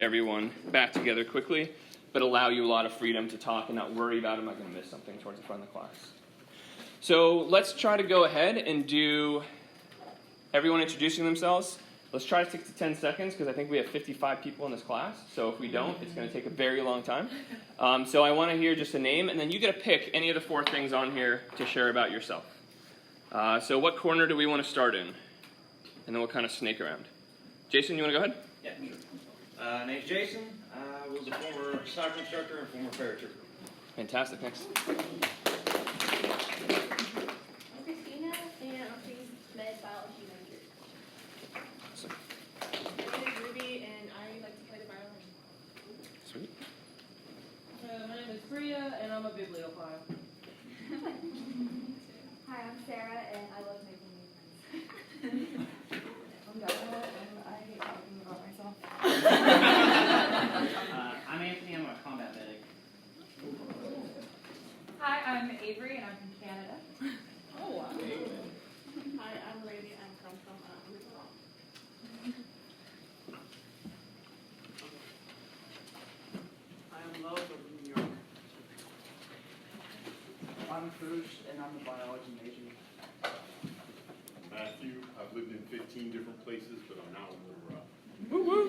everyone back together quickly, but allow you a lot of freedom to talk and not worry about, am I going to miss something towards the front of the class. So let's try to go ahead and do everyone introducing themselves. Let's try to stick to 10 seconds because I think we have 55 people in this class. So if we don't, it's going to take a very long time. So I want to hear just a name, and then you get to pick any of the 4 things on here to share about yourself. So what corner do we want to start in? And then we'll kind of snake around. Jason, you want to go ahead? Yeah, sure. Name's Jason. I was a former soccer instructor and former paratrooper. Fantastic. Next. I'm Christina, and I'm pre-med biology major. Awesome. My name is Ruby, and I like to play the violin. Sweet. My name is Priya, and I'm a bibliophile. Hi, I'm Sarah, and I love making new friends. I'm Diana, and I hate talking about myself. I'm Anthony, I'm a combat medic. Hi, I'm Avery, and I'm from Canada. Oh, wow. Hi, I'm Lady, and I come from Louisville. I'm Lo from New York. I'm Cruz, and I'm a biology major. Matthew, I've lived in 15 different places, but I'm now in Little Rock.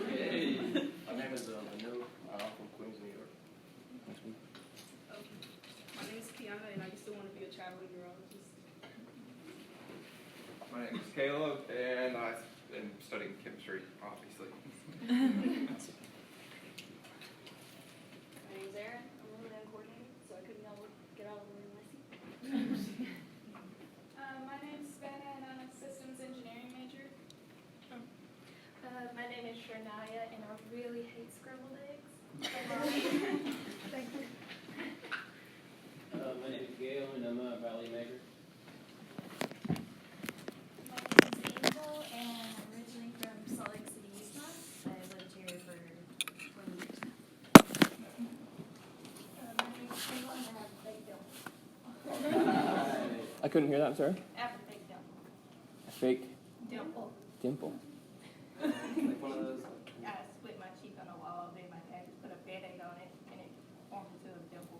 Hey. My name is Manu. I'm from Queens, New York. My name is Kiana, and I still want to be a traveling neurologist. My name is Caleb, and I am studying chemistry, obviously. My name is Erin. I'm a room coordinator, so I couldn't get out of the room messy. My name is Savannah, and I'm a systems engineering major. My name is Shernaya, and I really hate scrambled eggs. Thank you. My name is Gail, and I'm a Valley major. My name is Angel, and I'm originally from Salt Lake City, Utah. I lived here for 20 years now. My name is Kendall, and I have a fake dimple. I couldn't hear that, I'm sorry. I have a fake dimple. A fake Dimple. dimple. Like one of those. I split my cheek on a wall, made my dad put a Band-Aid on it, and it formed into a dimple.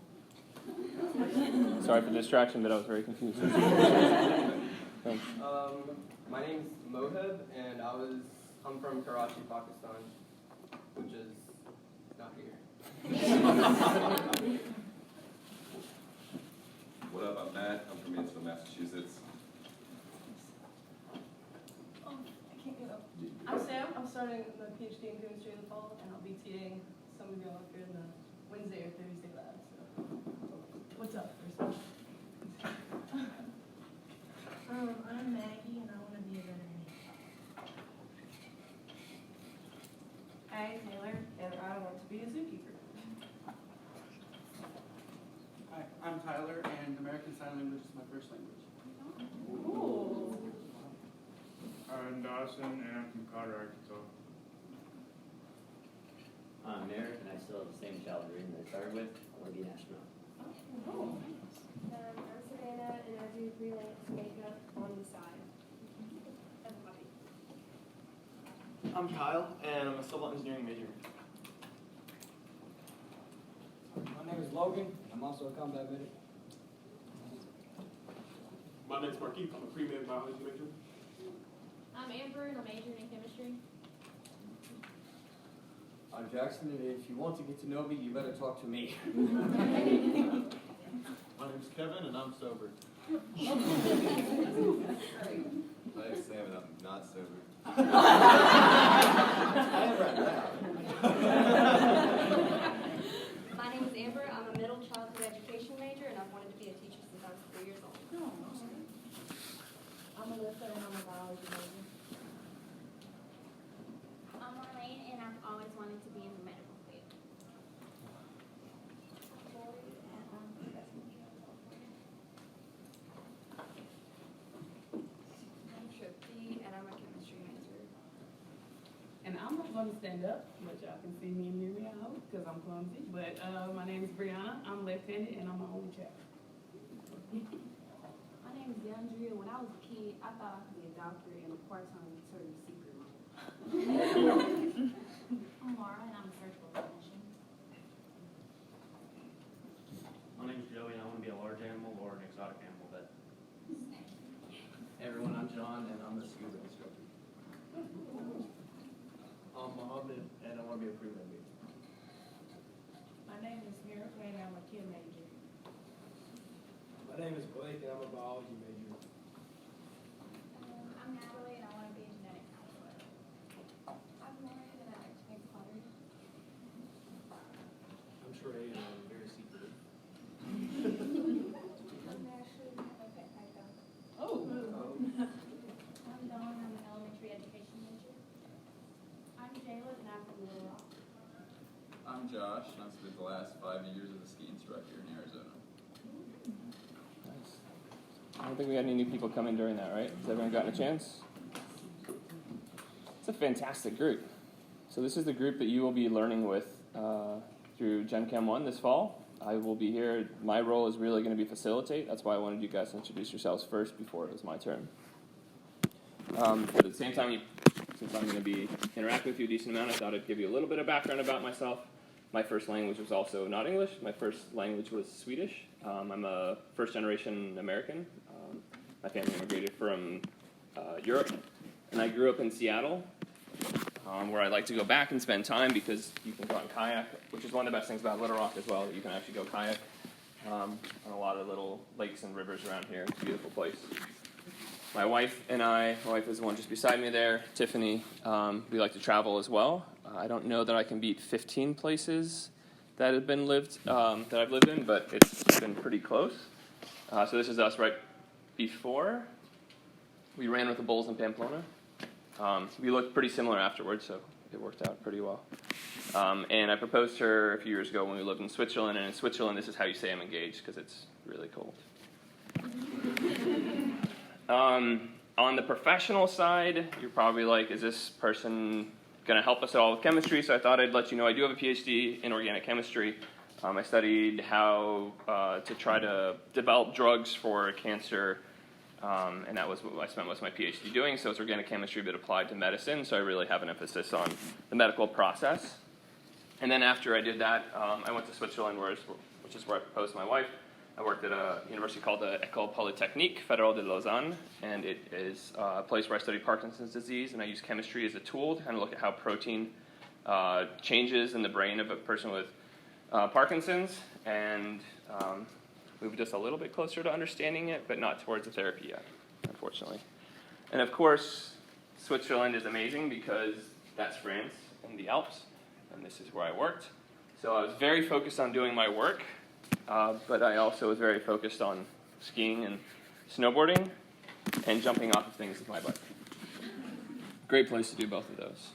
Sorry for the distraction, but I was very confused. Thanks. My name's Moheb, and I'm from Karachi, Pakistan, which is not here. What up, I'm Matt. I'm from Mansfield, Massachusetts. I can't get up. I'm Sam. I'm starting my PhD in chemistry in the fall, and I'll be TAing some of y'all up here in the Wednesday or Thursday lab. So, what's up? I'm Maggie, and I want to be a veterinarian. Hi, Taylor, and I want to be a zookeeper. Hi, I'm Tyler, and American Sign Language is my first language. Cool. I'm Dawson, and I'm from Carter, Arkansas. I'm Merrick, and I still have the same childhood dream that I started with. I want to be an astronaut. Oh. I'm Savannah, and I do freelance makeup on the side. As a hobby. I'm Kyle, and I'm a civil engineering major. My name is Logan, and I'm also a combat medic. My name's Markeith. I'm a pre-med biology major. I'm Amber, and I'm majoring in chemistry. I'm Jackson, and if you want to get to know me, you better talk to me. My name's Kevin, and I'm sober. My name's Sam, and I'm not sober. I am right now. My name is Amber. I'm a middle childhood education major, and I've wanted to be a teacher since I was 3 years old. I'm Alyssa, and I'm a biology major. I'm Marlene, and I've always wanted to be in the medical field. I'm Tripty, and I'm a chemistry major. And I'm not going to stand up, but y'all can see me and hear me, I hope, because I'm clumsy. But my name is Brianna. I'm left-handed, and I'm my only child. My name is DeAndrea. When I was a kid, I thought I could be a doctor and a part-time Victoria's Secret model. I'm Laura, and I'm a virtual technician. My name's Joey, and I want to be a large animal or an exotic animal vet. Hey everyone, I'm John, and I'm a scuba instructor. I'm Mohammed, and I want to be a pre-med major. My name is Miracle and I'm a chem major. My name is Blake, and I'm a biology major. I'm Natalie and I want to be a genetic counselor. I'm Lauren and I like to make pottery. I'm Trey, and I'm very secretive. I'm Ashley and I have a pet python. Oh. I'm Dawn and I'm an elementary education major. I'm Jayla and I'm from Little Rock. I'm Josh, and I've spent the last 5 years as a ski instructor in Arizona. Nice. I don't think we had any new people come in during that, right? Has everyone gotten a chance? It's a fantastic group. So this is the group that you will be learning with through CHEM1402 this fall. I will be here. My role is really going to be facilitate. That's why I wanted you guys to introduce yourselves first before it was my turn. But at the same time, since I'm going to be interacting with you a decent amount, I thought I'd give you a little bit of background about myself. My first language was also not English. My first language was Swedish. I'm a first-generation American. My family immigrated from Europe, and I grew up in Seattle, where I like to go back and spend time because you can go on kayak, which is one of the best things about Little Rock as well, that you can actually go kayak on a lot of little lakes and rivers around here. It's a beautiful place. My wife is the one just beside me there, Tiffany, we like to travel as well. I don't know that I can beat 15 places that have been that I've lived in, but it's been pretty close. So this is us right before we ran with the Bulls in Pamplona. We looked pretty similar afterwards, so it worked out pretty well. And I proposed to her a few years ago when we lived in Switzerland, and in Switzerland this is how you say I'm engaged, because it's really cold. On the professional side, you're probably like, is this person going to help us at all with chemistry? So I thought I'd let you know I do have a PhD in organic chemistry. I studied how to try to develop drugs for cancer, and that was what I spent most of my PhD doing. So it's organic chemistry but applied to medicine, so I really have an emphasis on the medical process. And then after I did that, I went to Switzerland, which is where I proposed to my wife. I worked at a university called the École Polytechnique Fédérale de Lausanne, and it is a place where I studied Parkinson's disease, and I use chemistry as a tool to kind of look at how protein changes in the brain of a person with Parkinson's, and move just a little bit closer to understanding it, but not towards the therapy yet, unfortunately. And of course, Switzerland is amazing because that's France and the Alps, and this is where I worked. So I was very focused on doing my work, but I also was very focused on skiing and snowboarding and jumping off of things with my bike. Great place to do both of those.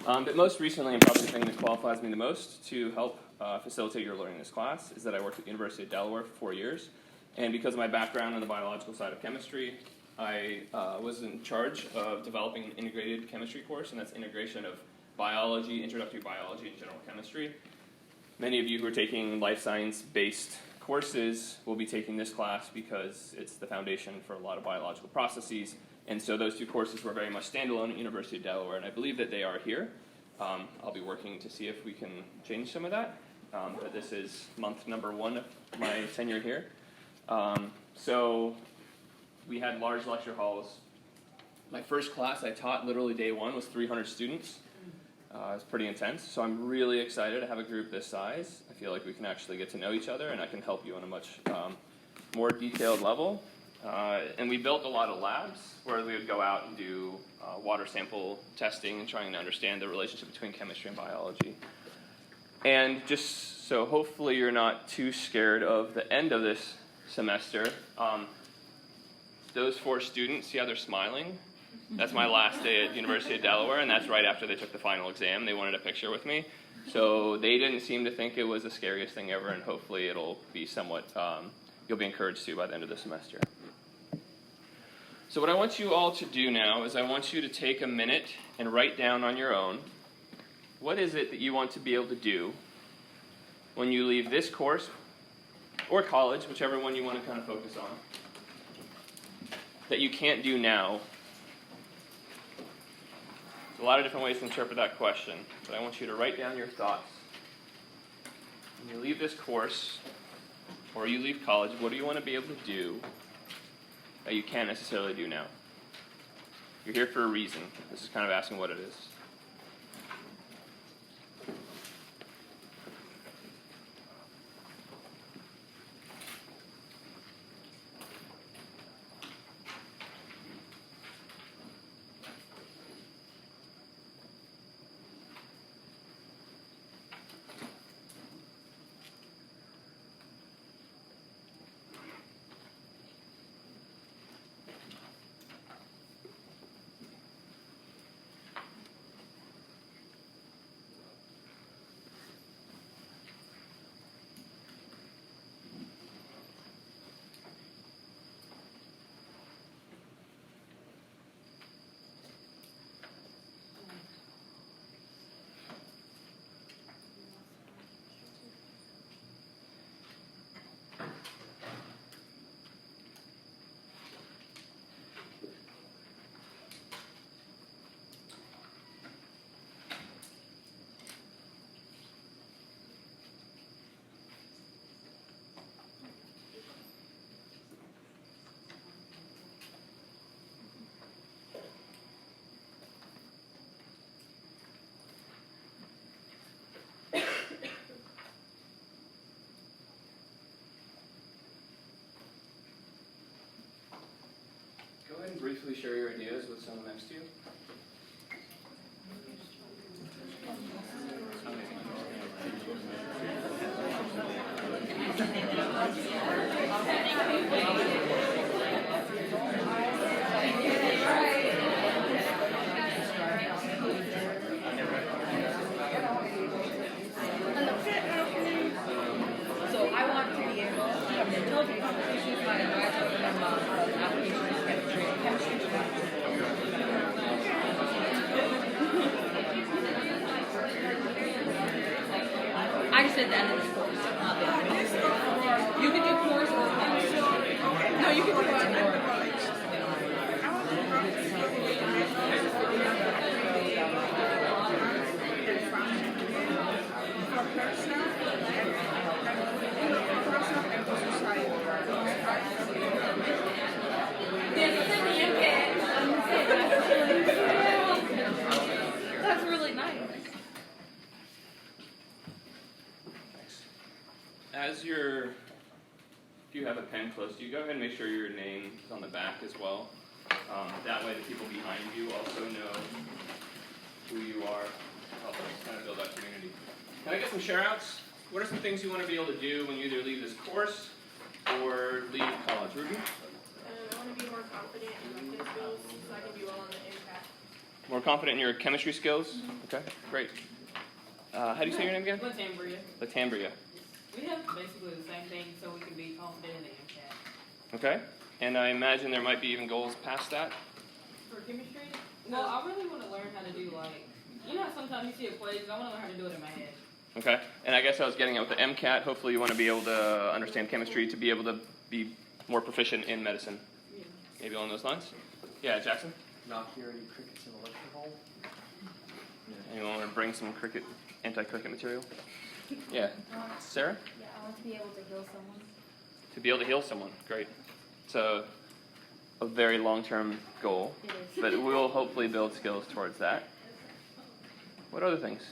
But most recently, and probably the thing that qualifies me the most to help facilitate your learning in this class, is that I worked at the University of Delaware for 4 years. And because of my background on the biological side of chemistry, I was in charge of developing an integrated chemistry course, and that's integration of biology, introductory biology, and general chemistry. Many of you who are taking life science-based courses will be taking this class because it's the foundation for a lot of biological processes. And so those two courses were very much standalone at University of Delaware, and I believe that they are here. I'll be working to see if we can change some of that. But this is month number 1 of my tenure here. So we had large lecture halls. My first class I taught literally day 1 was 300 students. It's pretty intense, so I'm really excited to have a group this size. I feel like we can actually get to know each other, and I can help you on a much more detailed level. And we built a lot of labs where we would go out and do water sample testing and trying to understand the relationship between chemistry and biology. And just so hopefully you're not too scared of the end of this semester, those 4 students, see how they're smiling? That's my last day at University of Delaware, and that's right after they took the final exam. They wanted a picture with me. So they didn't seem to think it was the scariest thing ever, and hopefully it'll be somewhat, you'll be encouraged to by the end of the semester. So what I want you all to do now is I want you to take a minute and write down on your own, what is it that you want to be able to do when you leave this course, or college, whichever one you want to kind of focus on, that you can't do now There's a lot of different ways to interpret that question, but I want you to write down your thoughts. When you leave this course, or you leave college, what do you want to be able to do that you can't necessarily do now? You're here for a reason. This is kind of asking what it is. Go ahead and briefly share your ideas with someone next to you. So I want to be able to build competitions by advising them on application chemistry. I said that in this course, not the other. You can do course or no, you can do That's really nice. As if you have a pen close to you, go ahead and make sure your name is on the back as well. That way the people behind you also know who you are. Help us kind of build that community. Can I get some share-outs? What are some things you want to be able to do when you either leave this course or leave college? Ruby? I want to be more confident in my skills so I can do well on the MCAT. More confident in your chemistry skills? Okay, great. How do you say your name again? Latambria. Latambria. We have basically the same thing, so we can be confident in the MCAT. Okay. And I imagine there might be even goals past that? For chemistry? Well, I really want to learn how to do, like, you know how sometimes you see equations, I want to learn how to do it in my head. Okay. And I guess I was getting at with the MCAT, hopefully you want to be able to understand chemistry to be able to be more proficient in medicine. Yeah. Maybe along those lines? Yeah, Jackson? Not hear any crickets in the lecture hall. Anyone want to bring some anti-cricket material? Yeah. Sarah? Yeah, I want to be able to heal someone. To be able to heal someone. Great. It's a very long-term goal, It is. but we'll hopefully build skills towards that. What other things?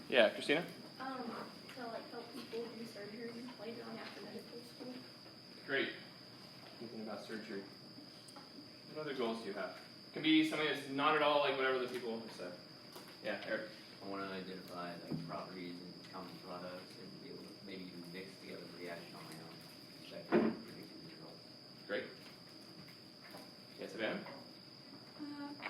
Yeah, Christina? To like help people do surgery later on after medical school. Great. Thinking about surgery. What other goals do you have? Can be something that's not at all like whatever the people have said. Yeah, Eric. I want to identify like properties and common products and be able to maybe even mix together the reaction on my own. That kind of predicting results. Great. Yes, Savannah?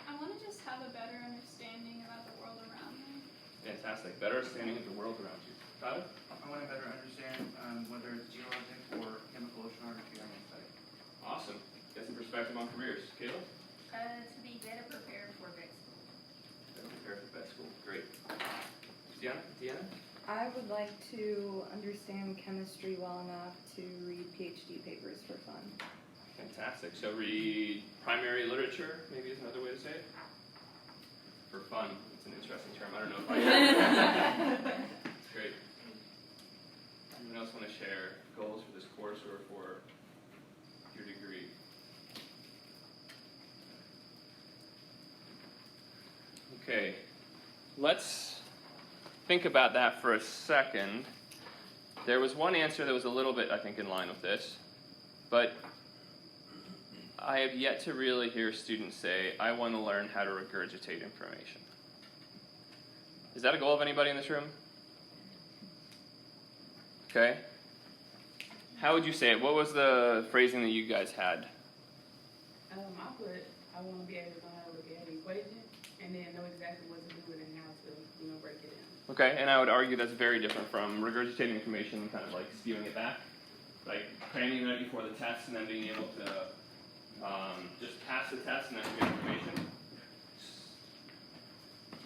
I want to just have a better understanding about the world around me. Fantastic. Better understanding of the world around you. Tyler? I want to better understand whether it's geologic or chemical oceanography on my site. Awesome. Get some perspective on careers. Caleb? To be better prepared for vet school. Better prepared for vet school. Great. Deanna? I would like to understand chemistry well enough to read PhD papers for fun. Fantastic. So read primary literature, maybe is another way to say it. for fun. It's an interesting term. I don't know if I It's great. Anyone else want to share goals for this course or for your degree? Okay, let's think about that for a second. There was one answer that was a little bit, I think, in line with this, but I have yet to really hear students say, I want to learn how to regurgitate information. Is that a goal of anybody in this room? Okay. How would you say it? What was the phrasing that you guys had? I want to be able to know how to look at an equation and then know exactly what to do with it and how to, break it down. Okay, and I would argue that's very different from regurgitating information and kind of like spewing it back. Like cramming it before the test and then being able to just pass the test and then get information.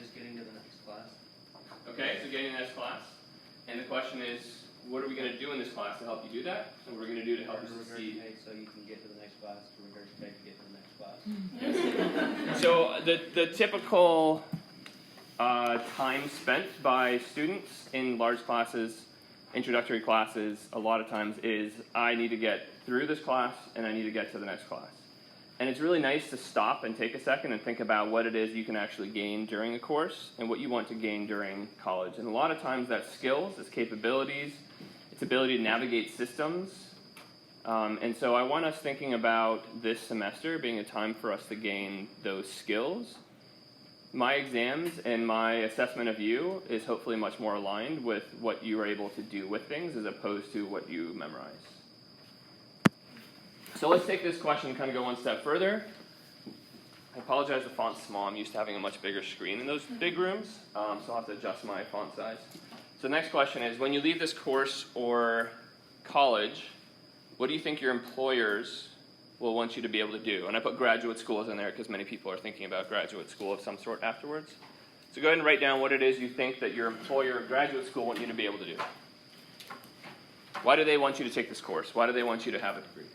Just getting to the next class. Okay, so getting to the next class. And the question is, what are we going to do in this class to help you do that? And what are we going to do to help you succeed? So you can get to the next class, to regurgitate to get to the next class. So the typical time spent by students in large classes, introductory classes, a lot of times is, I need to get through this class and I need to get to the next class. And it's really nice to stop and take a second and think about what it is you can actually gain during a course and what you want to gain during college. And a lot of times that's skills, it's capabilities, it's ability to navigate systems. And so I want us thinking about this semester being a time for us to gain those skills. My exams and my assessment of you is hopefully much more aligned with what you are able to do with things as opposed to what you memorize. So let's take this question and kind of go one step further. I apologize, the font's small. I'm used to having a much bigger screen in those big rooms, so I'll have to adjust my font size. So the next question is, when you leave this course or college, what do you think your employers will want you to be able to do? And I put graduate schools in there because many people are thinking about graduate school of some sort afterwards. So go ahead and write down what it is you think that your employer or graduate school want you to be able to do. Why do they want you to take this course? Why do they want you to have a degree?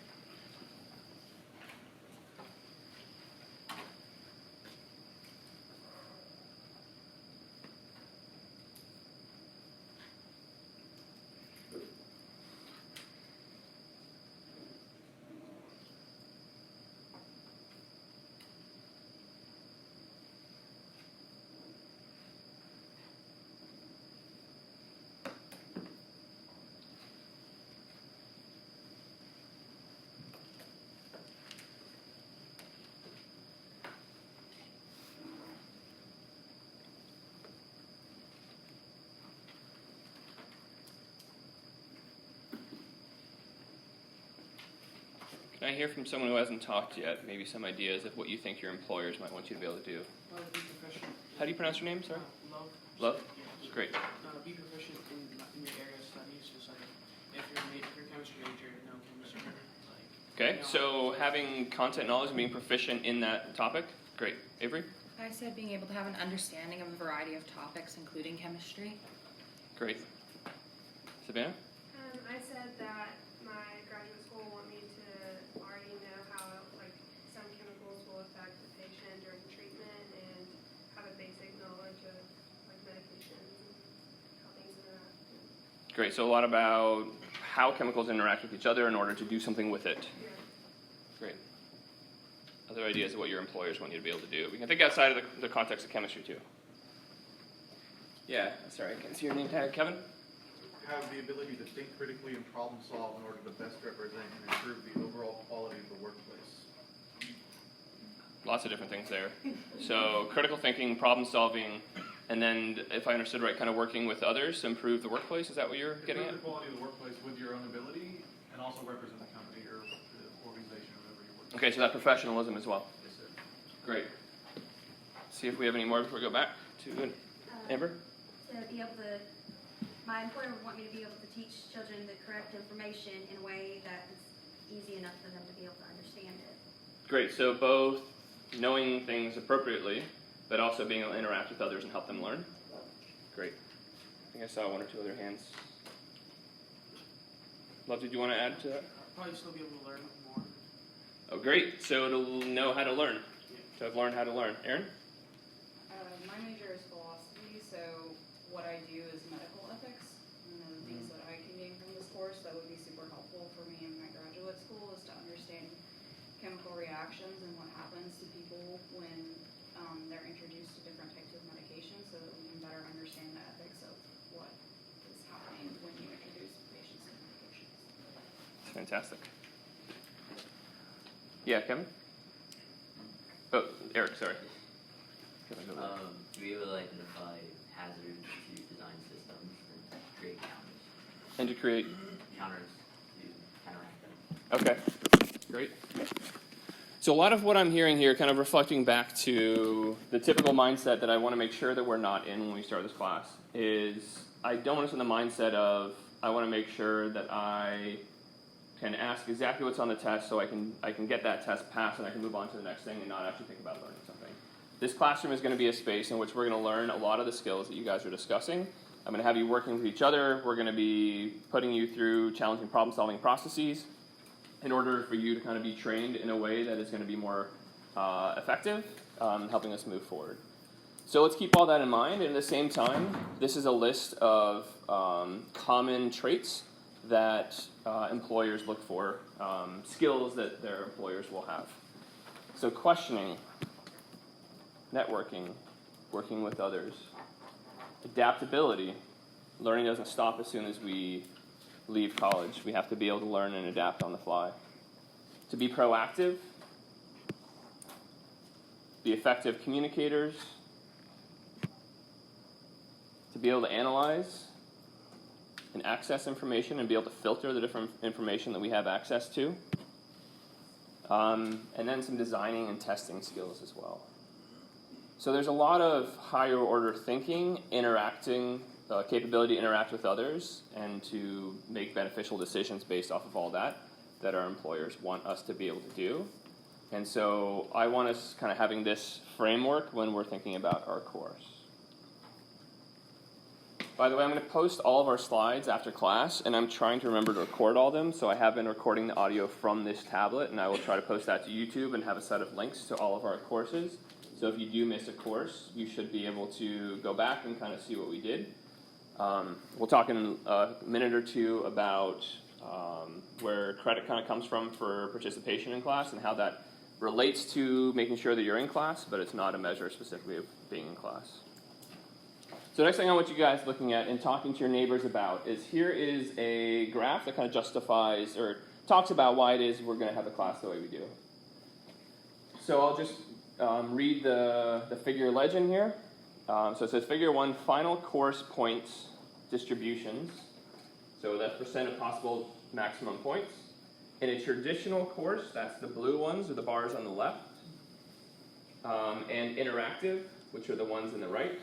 Can I hear from someone who hasn't talked yet, maybe some ideas of what you think your employers might want you to be able to do? Be proficient. How do you pronounce your name, sorry? Love. Love? Yeah. Great. Be proficient in your area of studies. Just like if you're a chemistry major, know chemistry. Okay, so having content knowledge and being proficient in that topic. Great. Avery? I said being able to have an understanding of a variety of topics, including chemistry. Great. Savannah? I said that my graduate school want me to already know how some chemicals will affect the patient during treatment and have a basic knowledge of medications and how things interact. Great, so a lot about how chemicals interact with each other in order to do something with it. Yeah. Great. Other ideas of what your employers want you to be able to do? We can think outside of the context of chemistry too. Yeah, sorry, I can't see your name tag. Kevin? Have the ability to think critically and problem solve in order to best represent and improve the overall quality of the workplace. Lots of different things there. So critical thinking, problem solving, and then, if I understood right, kind of working with others to improve the workplace. Is that what you're getting at? Improve the quality of the workplace with your own ability and also represent the company or the organization or whatever you're working with. Okay, so that professionalism as well. Yes, sir. Great. See if we have any more before we go back to Amber. To be able to, my employer would want me to be able to teach children the correct information in a way that is easy enough for them to be able to understand it. Great, so both knowing things appropriately, but also being able to interact with others and help them learn. Great. I think I saw one or two other hands. Love, did you want to add to that? Probably still be able to learn more. Oh, great. So to know how to learn. To have learned how to learn. Aaron? I do is medical ethics. And one of the things that I can gain from this course that would be super helpful for me in my graduate school is to understand chemical reactions and what happens to people when they're introduced to different types of medications, so that we can better understand the ethics of what is happening when you introduce patients to medications. Fantastic. Yeah, Kevin? Oh, Eric, sorry. To be able to identify hazards to design systems and create counters. And to create? Counters to counteract them. Okay, great. So a lot of what I'm hearing here, kind of reflecting back to the typical mindset that I want to make sure that we're not in when we start this class, is I don't want us in the mindset of I want to make sure that I can ask exactly what's on the test so I can get that test passed and I can move on to the next thing and not actually think about learning something. This classroom is going to be a space in which we're going to learn a lot of the skills that you guys are discussing. I'm going to have you working with each other. We're going to be putting you through challenging problem-solving processes in order for you to kind of be trained in a way that is going to be more effective, helping us move forward. So let's keep all that in mind. And at the same time, this is a list of common traits that employers look for, skills that their employers will have. So questioning, networking, working with others, adaptability. Learning doesn't stop as soon as we leave college. We have to be able to learn and adapt on the fly. To be proactive, be effective communicators, to be able to analyze and access information and be able to filter the different information that we have access to, and then some designing and testing skills as well. So there's a lot of higher order thinking, interacting, capability to interact with others and to make beneficial decisions based off of all that our employers want us to be able to do. And so I want us kind of having this framework when we're thinking about our course. By the way, I'm going to post all of our slides after class, and I'm trying to remember to record all of them, so I have been recording the audio from this tablet, and I will try to post that to YouTube and have a set of links to all of our courses. So if you do miss a course, you should be able to go back and kind of see what we did. We'll talk in a minute or two about where credit kind of comes from for participation in class and how that relates to making sure that you're in class, but it's not a measure specifically of being in class. So the next thing I want you guys looking at and talking to your neighbors about is here is a graph that kind of justifies or talks about why it is we're going to have a class the way we do. So I'll just read the figure legend here. So it says figure 1, final course points distributions. So that's percent of possible maximum points. In a traditional course, that's the blue ones or the bars on the left. And interactive, which are the ones in the right.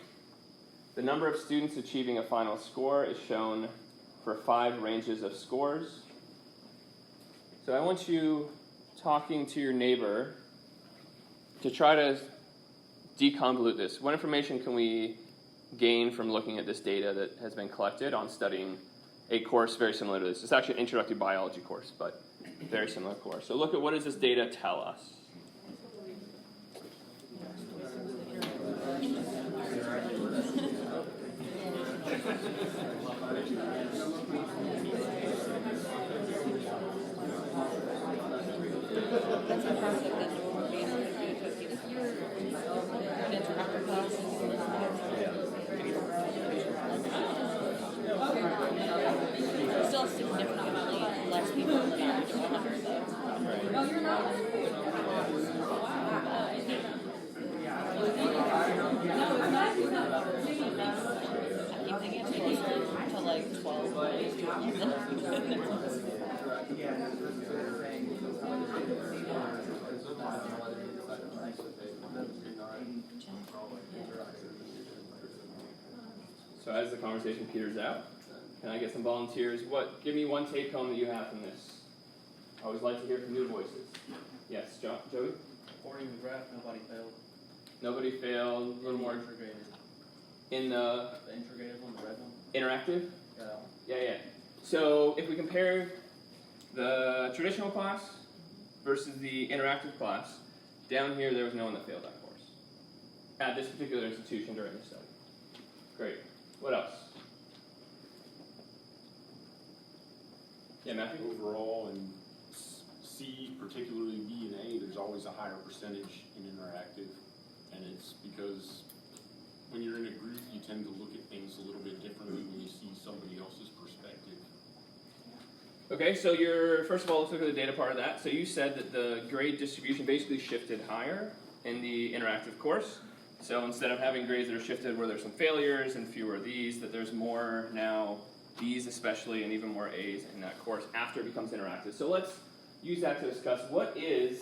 The number of students achieving a final score is shown for 5 ranges of scores. So I want you talking to your neighbor to try to deconvolute this. What information can we gain from looking at this data that has been collected on studying a course very similar to this? It's actually an introductory biology course, but very similar course. So look at what does this data tell us? That's a process that no one still significantly less people than the 100 though. Oh, you're not. I keep thinking it's closer to like 12. So as the conversation peters out, can I get some volunteers? Give me one take home that you have from this. I always like to hear from new voices. Yes, Joey? According to the graph, nobody failed. Nobody failed. A little more Integrated. In the integrated one, the red one. Interactive? Yeah. Yeah. So if we compare the traditional class versus the interactive class, down here there was no one that failed that course at this particular institution during the study. Great. What else? Yeah, Matthew? Overall, in C, particularly B and A, there's always a higher percentage in interactive. And it's because when you're in a group, you tend to look at things a little bit differently when you see somebody else's perspective. Okay, so first of all, let's look at the data part of that. So you said that the grade distribution basically shifted higher in the interactive course. So instead of having grades that are shifted where there's some failures and fewer of these, that there's more now B's especially and even more A's in that course after it becomes interactive. So let's use that to discuss what is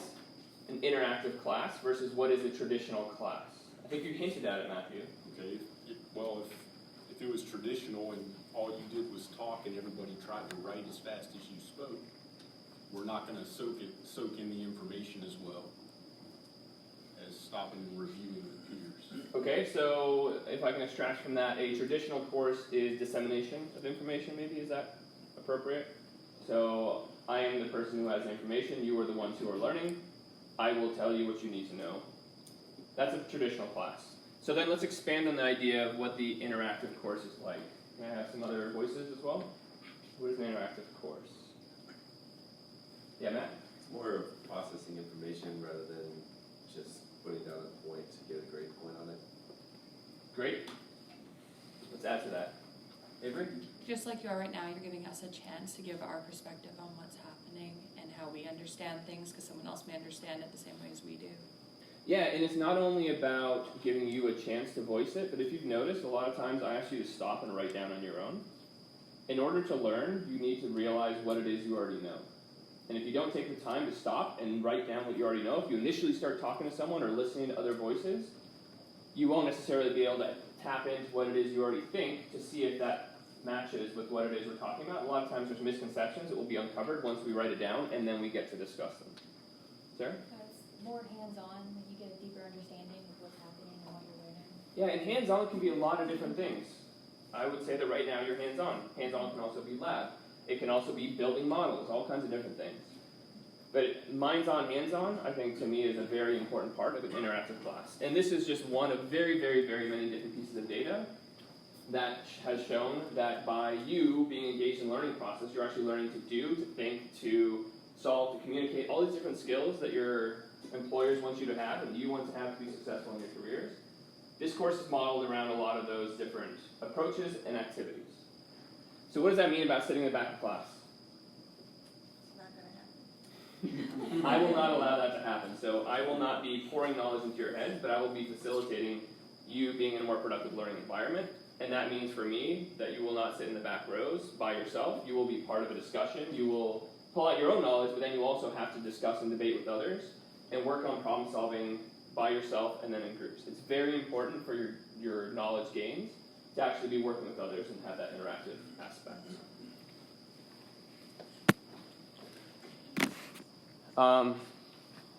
an interactive class versus what is a traditional class. I think you hinted at it, Matthew. Okay, well, if it was traditional and all you did was talk and everybody tried to write as fast as you spoke, we're not going to soak in the information as well as stopping and reviewing with peers. Okay, so if I can extract from that, a traditional course is dissemination of information, maybe, is that appropriate? So I am the person who has the information, you are the ones who are learning, I will tell you what you need to know. That's a traditional class. So then let's expand on the idea of what the interactive course is like. Can I have some other voices as well? What is an interactive course? Yeah, Matt? It's more of processing information rather than just putting down a point to get a grade point on it. Great. Let's add to that. Avery? Just like you are right now, you're giving us a chance to give our perspective on what's happening and how we understand things, because someone else may understand it the same way as we do. Yeah, and it's not only about giving you a chance to voice it, but if you've noticed, a lot of times I ask you to stop and write down on your own. In order to learn, you need to realize what it is you already know. And if you don't take the time to stop and write down what you already know, if you initially start talking to someone or listening to other voices, you won't necessarily be able to tap into what it is you already think to see if that matches with what it is we're talking about. A lot of times there's misconceptions that will be uncovered once we write it down and then we get to discuss them. Sarah? It's more hands-on, you get a deeper understanding of what's happening and what you're learning. Yeah, and hands-on can be a lot of different things. I would say that right now you're hands-on. Hands-on can also be lab. It can also be building models, all kinds of different things. But minds-on, hands-on, I think to me is a very important part of an interactive class. And this is just one of very, very, very many different pieces of data that has shown that by you being engaged in the learning process, you're actually learning to do, to think, to solve, to communicate, all these different skills that your employers want you to have and you want to have to be successful in your careers. This course is modeled around a lot of those different approaches and activities. So what does that mean about sitting in the back of class? I will not allow that to happen. So I will not be pouring knowledge into your head, but I will be facilitating you being in a more productive learning environment. And that means for me that you will not sit in the back rows by yourself. You will be part of a discussion. You will pull out your own knowledge, but then you also have to discuss and debate with others and work on problem solving by yourself and then in groups. It's very important for your knowledge gains to actually be working with others and have that interactive aspect.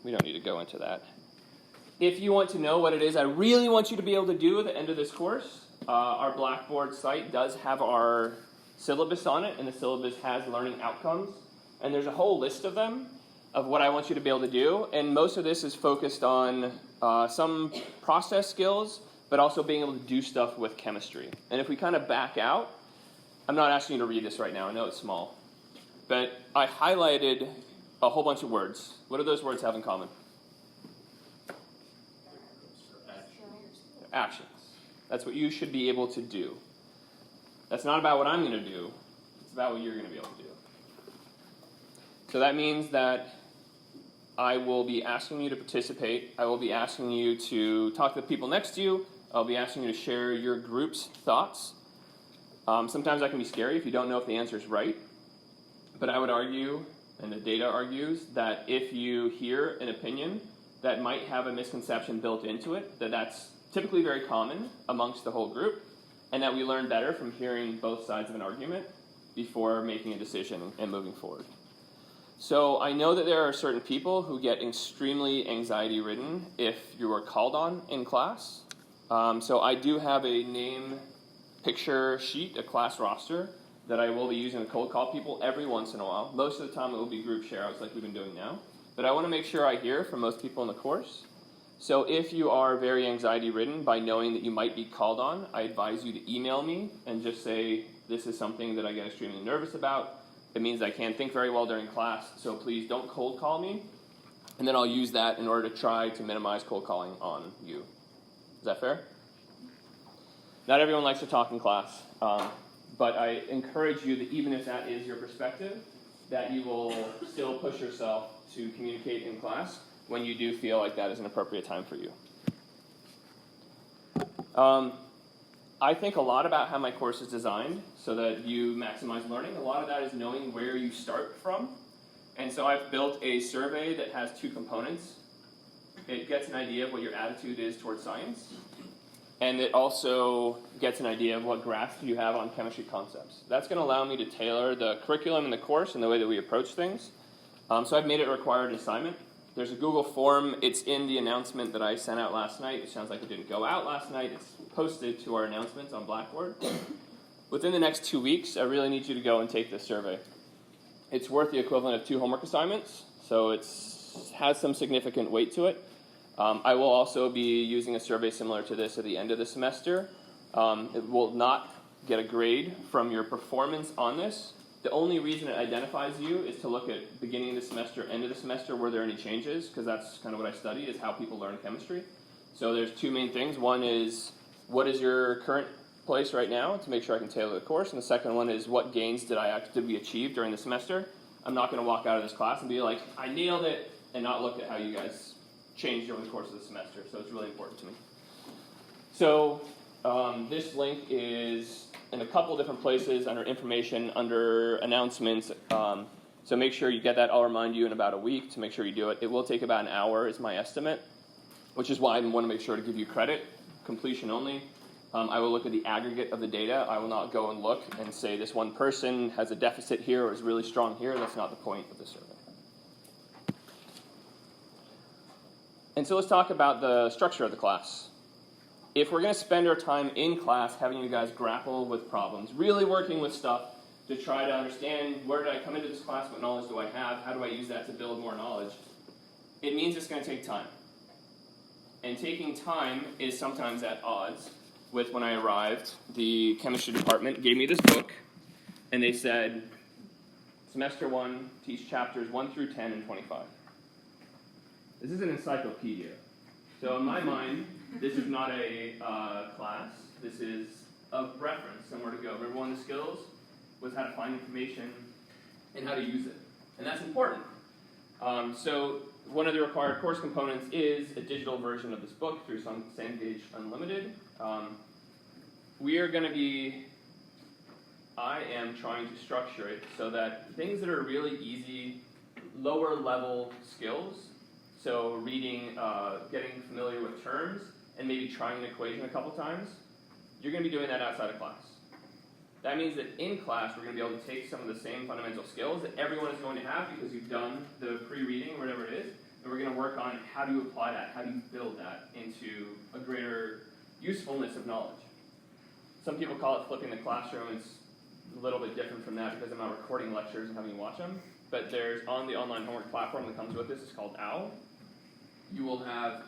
We don't need to go into that. If you want to know what it is I really want you to be able to do at the end of this course, our Blackboard site does have our syllabus on it, and the syllabus has learning outcomes. And there's a whole list of them, of what I want you to be able to do. And most of this is focused on some process skills, but also being able to do stuff with chemistry. And if we kind of back out, I'm not asking you to read this right now, I know it's small. But I highlighted a whole bunch of words. What do those words have in common? Actions. That's what you should be able to do. That's not about what I'm going to do. It's about what you're going to be able to do. So that means that I will be asking you to participate. I will be asking you to talk to the people next to you. I'll be asking you to share your group's thoughts. Sometimes that can be scary if you don't know if the answer is right. But I would argue, and the data argues, that if you hear an opinion that might have a misconception built into it, that's typically very common amongst the whole group, and that we learn better from hearing both sides of an argument before making a decision and moving forward. So I know that there are certain people who get extremely anxiety-ridden if you are called on in class. So I do have a name picture sheet, a class roster, that I will be using to cold call people every once in a while. Most of the time it will be group share outs like we've been doing now. But I want to make sure I hear from most people in the course. So if you are very anxiety-ridden by knowing that you might be called on, I advise you to email me and just say, this is something that I get extremely nervous about. It means I can't think very well during class, so please don't cold call me. And then I'll use that in order to try to minimize cold calling on you. Is that fair? Not everyone likes to talk in class, but I encourage you that even if that is your perspective, that you will still push yourself to communicate in class when you do feel like that is an appropriate time for you. I think a lot about how my course is designed so that you maximize learning. A lot of that is knowing where you start from. And so I've built a survey that has two components. It gets an idea of what your attitude is towards science, and it also gets an idea of what grasp you have on chemistry concepts. That's going to allow me to tailor the curriculum and the course and the way that we approach things. So I've made it required an assignment. There's a Google form. It's in the announcement that I sent out last night. It sounds like it didn't go out last night. It's posted to our announcements on Blackboard. Within the next 2 weeks, I really need you to go and take this survey. It's worth the equivalent of 2 homework assignments, so it has some significant weight to it. I will also be using a survey similar to this at the end of the semester. It will not get a grade from your performance on this. The only reason it identifies you is to look at beginning of the semester, end of the semester, were there any changes, because that's kind of what I study, is how people learn chemistry. So there's 2 main things. One is, what is your current place right now to make sure I can tailor the course, and the second one is, what gains did we achieve during the semester? I'm not going to walk out of this class and be like, I nailed it, and not look at how you guys changed over the course of the semester. So it's really important to me. So this link is in a couple different places under information, under announcements. So make sure you get that. I'll remind you in about a week to make sure you do it. It will take about an hour is my estimate, which is why I want to make sure to give you credit, completion only. I will look at the aggregate of the data. I will not go and look and say this one person has a deficit here or is really strong here. That's not the point of the survey. And so let's talk about the structure of the class. If we're going to spend our time in class having you guys grapple with problems, really working with stuff to try to understand where did I come into this class, what knowledge do I have, how do I use that to build more knowledge, it means it's going to take time. And taking time is sometimes at odds with when I arrived. The chemistry department gave me this book, and they said, semester 1, teach chapters 1 through 10 and 25. This is an encyclopedia. So in my mind, this is not a class. This is a reference, somewhere to go. Remember, one of the skills was how to find information and how to use it. And that's important. So one of the required course components is a digital version of this book through Cengage Unlimited. I am trying to structure it so that things that are really easy, lower level skills, so reading, getting familiar with terms, and maybe trying an equation a couple times, you're going to be doing that outside of class. That means that in class, we're going to be able to take some of the same fundamental skills that everyone is going to have because you've done the pre-reading or whatever it is, and we're going to work on how do you apply that, how do you build that into a greater usefulness of knowledge. Some people call it flipping the classroom. It's a little bit different from that because I'm not recording lectures and having you watch them, but there's on the online homework platform that comes with this, it's called OWL. You will have,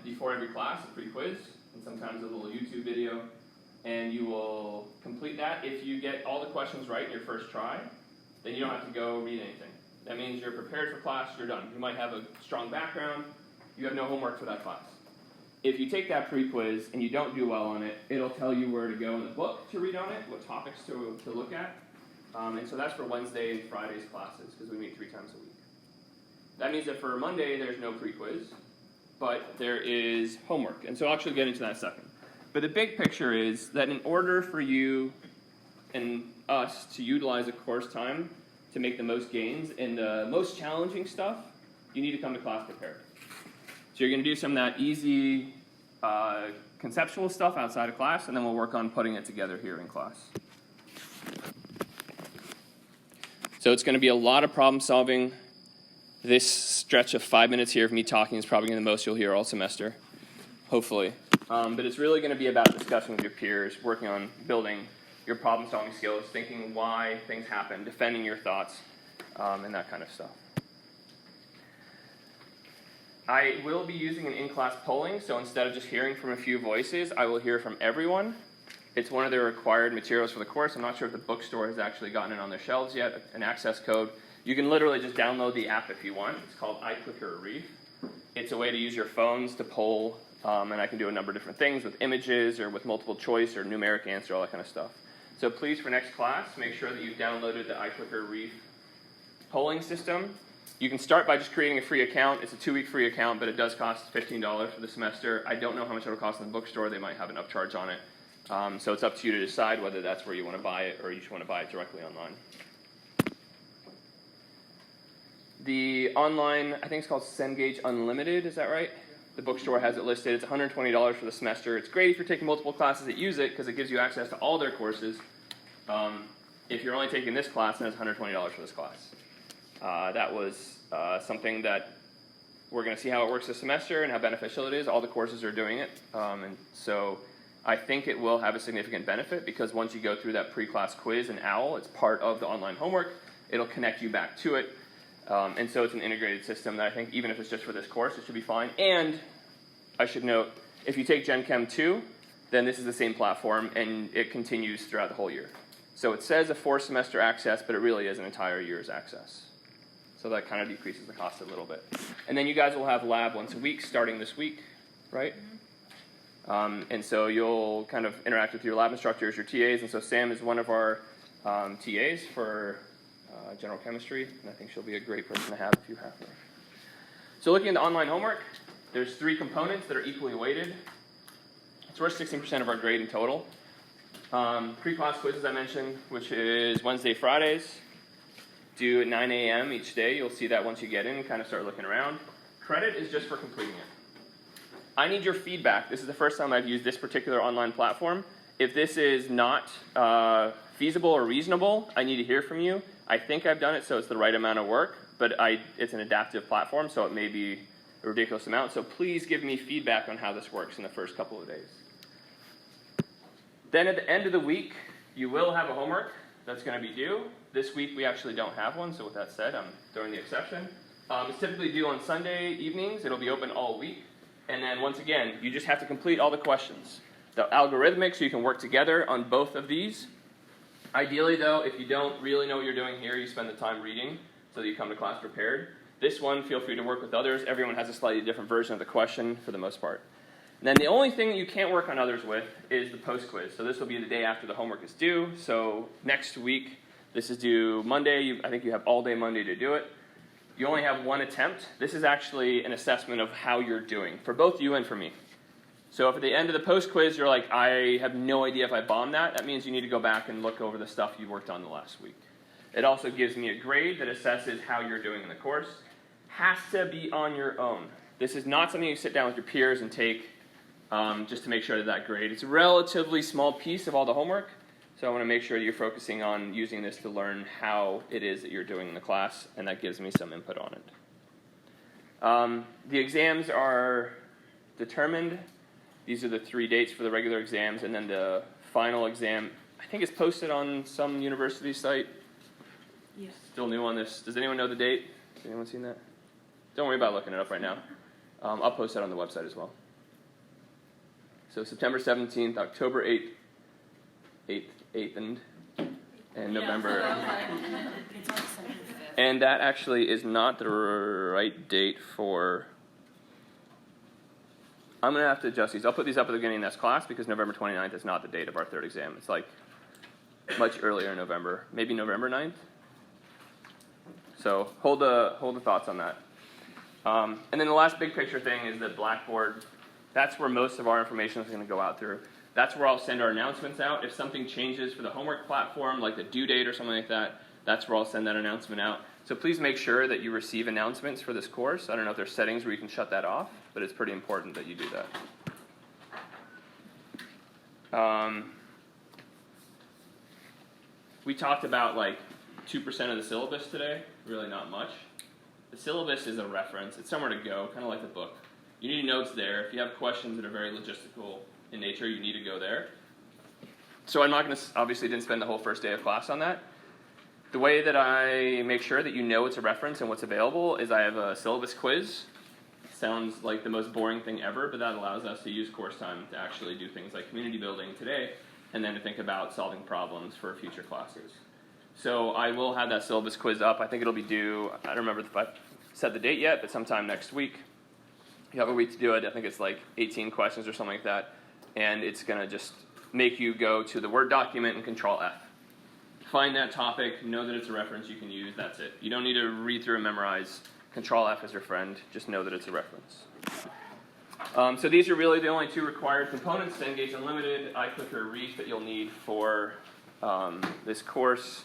before every class, a pre-quiz, and sometimes a little YouTube video, and you will complete that. If you get all the questions right in your first try, then you don't have to go read anything. That means you're prepared for class, you're done. You might have a strong background, you have no homework for that class. If you take that pre-quiz and you don't do well on it, it'll tell you where to go in the book to read on it, what topics to look at. And so that's for Wednesday and Friday's classes, because we meet 3 times a week. That means that for Monday, there's no pre-quiz, but there is homework. And so I'll actually get into that in a second. But the big picture is that in order for you and us to utilize a course time to make the most gains in the most challenging stuff, you need to come to class prepared. So you're going to do some of that easy conceptual stuff outside of class, and then we'll work on putting it together here in class. So it's going to be a lot of problem solving. This stretch of 5 minutes here of me talking is probably the most you'll hear all semester, hopefully. But it's really going to be about discussing with your peers, working on building your problem-solving skills, thinking why things happen, defending your thoughts, and that kind of stuff. I will be using an in-class polling, so instead of just hearing from a few voices, I will hear from everyone. It's one of the required materials for the course. I'm not sure if the bookstore has actually gotten it on their shelves yet, an access code. You can literally just download the app if you want. It's called iClicker Read. It's a way to use your phones to poll, and I can do a number of different things with images or with multiple choice or numeric answer, all that kind of stuff. So please, for next class, make sure that you've downloaded the iClicker Read polling system. You can start by just creating a free account. It's a 2-week free account, but it does cost $15 for the semester. I don't know how much it'll cost in the bookstore. They might have an upcharge on it. So it's up to you to decide whether that's where you want to buy it or you just want to buy it directly online. The online, I think it's called Cengage Unlimited, is that right? The bookstore has it listed. It's $120 for the semester. It's great if you're taking multiple classes that use it because it gives you access to all their courses. If you're only taking this class, then it's $120 for this class. That was something that we're going to see how it works this semester and how beneficial it is. All the courses are doing it. And so I think it will have a significant benefit because once you go through that pre-class quiz in OWL, it's part of the online homework. It'll connect you back to it. And so it's an integrated system that I think even if it's just for this course, it should be fine. And I should note, if you take Gen Chem 2, then this is the same platform and it continues throughout the whole year. So it says a 4-semester access, but it really is an entire year's access. So that kind of decreases the cost a little bit. And then you guys will have lab once a week starting this week, right? And so you'll kind of interact with your lab instructors, your TAs, and so Sam is one of our TAs for general chemistry, and I think she'll be a great person to have if you have her. So looking at the online homework, there's 3 components that are equally weighted. It's worth 16% of our grade in total. Pre-class quiz, as I mentioned, which is Wednesday, Fridays, due at 9 a.m. each day. You'll see that once you get in and kind of start looking around. Credit is just for completing it. I need your feedback. This is the first time I've used this particular online platform. If this is not feasible or reasonable, I need to hear from you. I think I've done it so it's the right amount of work, but it's an adaptive platform, so it may be a ridiculous amount. So please give me feedback on how this works in the first couple of days. Then at the end of the week, you will have a homework that's going to be due. This week we actually don't have one, so with that said, I'm throwing the exception. It's typically due on Sunday evenings. It'll be open all week. And then once again, you just have to complete all the questions. The algorithmic, so you can work together on both of these. Ideally, though, if you don't really know what you're doing here, you spend the time reading so that you come to class prepared. This one, feel free to work with others. Everyone has a slightly different version of the question for the most part. And then the only thing that you can't work on others with is the post-quiz. So this will be the day after the homework is due. So next week, this is due Monday. I think you have all day Monday to do it. You only have one attempt. This is actually an assessment of how you're doing for both you and for me. So if at the end of the post-quiz you're like, I have no idea if I bombed that, that means you need to go back and look over the stuff you worked on the last week. It also gives me a grade that assesses how you're doing in the course. Has to be on your own. This is not something you sit down with your peers and take just to make sure that grade. It's a relatively small piece of all the homework, so I want to make sure you're focusing on using this to learn how it is that you're doing in the class, and that gives me some input on it. The exams are determined. These are the 3 dates for the regular exams, and then the final exam, I think it's posted on some university site. Yes. Still new on this. Does anyone know the date? Has anyone seen that? Don't worry about looking it up right now. I'll post that on the website as well. So September 17th, October 8th, and November. It's on December 5th. And that actually is not the right date for... I'm going to have to adjust these. I'll put these up at the beginning of next class because November 29th is not the date of our 3rd exam. It's like much earlier in November, maybe November 9th. So hold the thoughts on that. And then the last big picture thing is the Blackboard. That's where most of our information is going to go out through. That's where I'll send our announcements out. If something changes for the homework platform, like the due date or something like that, that's where I'll send that announcement out. So please make sure that you receive announcements for this course. I don't know if there's settings where you can shut that off, but it's pretty important that you do that. We talked about like 2% of the syllabus today, really not much. The syllabus is a reference. It's somewhere to go, kind of like the book. You need notes there. If you have questions that are very logistical in nature, you need to go there. So I'm not going to, obviously didn't spend the whole first day of class on that. The way that I make sure that you know it's a reference and what's available is I have a syllabus quiz. Sounds like the most boring thing ever, but that allows us to use course time to actually do things like community building. Today, and then to think about solving problems for future classes. So I will have that syllabus quiz up. I think it'll be due, I don't remember if I set the date yet, but sometime next week. You have a week to do it. I think it's like 18 questions or something like that. And it's going to just make you go to the Word document and Control F. Find that topic, know that it's a reference you can use, that's it. You don't need to read through and memorize. Control F is your friend, just know that it's a reference. So these are really the only two required components to Engage Unlimited, iClicker, Reef that you'll need for this course.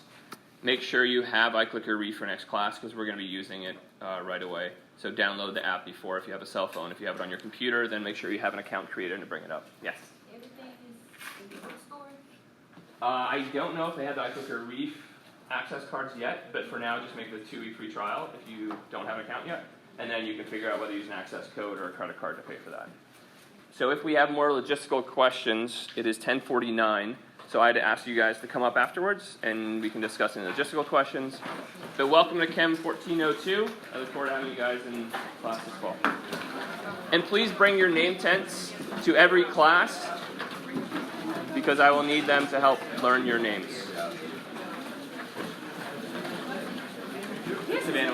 Make sure you have iClicker Reef for next class because we're going to be using it right away. So download the app before if you have a cell phone. If you have it on your computer, then make sure you have an account created to bring it up. Yes? Everything is in the bookstore? I don't know if they have the iClicker Reef access cards yet, but for now just make the 2-week free trial if you don't have an account yet. And then you can figure out whether to use an access code or a credit card to pay for that. So if we have more logistical questions, it is 10:49. So I had to ask you guys to come up afterwards, and we can discuss any logistical questions. So welcome to CHEM1402. I look forward to having you guys in class this fall. And please bring your name tents to every class, because I will need them to help learn your names. Savannah,